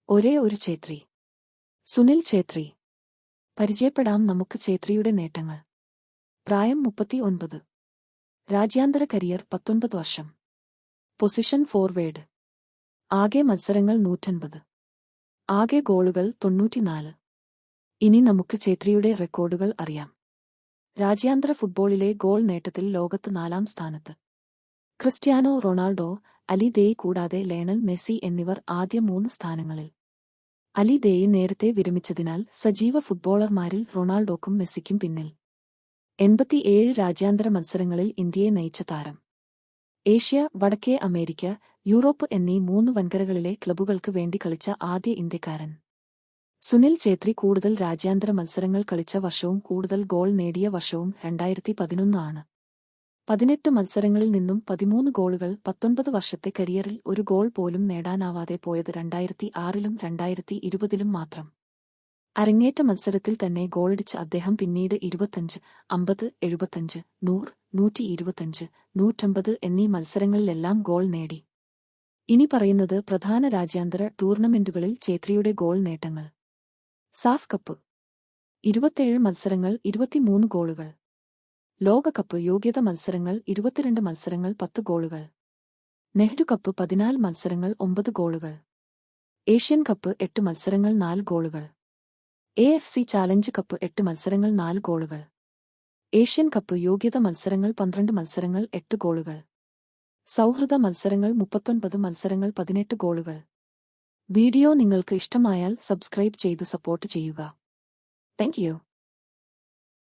ഒരേ ഒരു ഛേത്രി. സുനിൽ ഛേത്രി. പരിചയപ്പെടാം നമുക്ക് ഛേത്രിയുടെ നേട്ടങ്ങൾ. പ്രായം 39. രാജ്യാന്തര കരിയർ 19 വർഷം. Position forward. ആകെ മത്സരങ്ങൾ 150. ആകെ ഗോളുകൾ 94. ഇനി നമുക്ക് ഛേത്രിയുടെ റെക്കോർഡുകൾ അറിയാം. രാജ്യാന്തര ഫുട്ബോളിലെ ഗോൾ നേട്ടത്തിൽ ലോകത്ത് 4ാം സ്ഥാനത്ത്. ക്രിസ്ത്യാനോ റൊണാൾഡോ, അലി ദേയ് കൂടാതെ ലയണൽ മെസ്സി എന്നിവർ ആദ്യ 3 സ്ഥാനങ്ങളിൽ. അലി ദേയ് നേരത്തെ വിരമിച്ചതിനാൽ സജീവ ഫുട്ബോളർമാരിൽ റൊണാൾഡോക്കും മെസ്സിക്കും പിന്നിൽ. 87 രാജ്യാന്തര മത്സരങ്ങളിൽ ഇന്ത്യയെ നയിച്ച താരം. ഏഷ്യ, വടക്കേ അമേരിക്ക, യൂറോപ്പ് എന്നീ 3 വൻകരകളിലെ ക്ലബ്ബുകൾക്ക് വേണ്ടി കളിച്ച ആദ്യ ഇന്ത്യക്കാരൻ. സുനിൽ ഛേത്രി കൂടുതൽ രാജ്യാന്തര മത്സരങ്ങൾ കളിച്ച വർഷവും കൂടുതൽ ഗോൾ നേടിയ വർഷവും 2011 ആണ്. 18 മത്സരങ്ങളിൽ നിന്നും 13 ഗോളുകൾ. 19 വർഷത്തെ കരിയറിൽ ഒരു ഗോൾ പോലും നേടാനാവാതെ പോയത് 2006-ലും 2020-ലും മാത്രം. അരങ്ങേറ്റ മത്സരത്തിൽ തന്നെ ഗോളടിച്ച അദ്ദേഹം പിന്നീട് 25, 50, 75, 100, 125, 150 എന്നീ മത്സരങ്ങളിലെല്ലാം ഗോൾ നേടി. ഇനി പറയുന്നത് പ്രധാന രാജ്യാന്തര ടൂർണമെന്റുകളിൽ ഛേത്രിയുടെ ഗോൾ നേട്ടങ്ങൾ. സാഫ് കപ്പ് 27 മത്സരങ്ങൾ 23 ഗോളുകൾ. ലോകകപ്പ് യോഗ്യത മത്സരങ്ങൾ 22 മത്സരങ്ങൾ 10 ഗോളുകൾ. നെഹ്റു കപ്പ് 14 മത്സരങ്ങൾ 9 ഗോളുകൾ. ഏഷ്യൻ കപ്പ് 8 മത്സരങ്ങൾ 4 ഗോളുകൾ. AFC ചാലഞ്ച് കപ്പ് 8 മത്സരങ്ങൾ 4 ഗോളുകൾ. ഏഷ്യൻ കപ്പ് യോഗ്യത മത്സരങ്ങൾ 12 മത്സരങ്ങൾ 8 ഗോളുകൾ. സൗഹൃദ മത്സരങ്ങൾ 39 മത്സരങ്ങൾ 18 ഗോളുകൾ. വീഡിയോ നിങ്ങൾക്ക് ഇഷ്ടമായാൽ സബ്സ്ക്രൈബ് ചെയ്തു സപ്പോർട്ട് ചെയ്യുക. Thank you.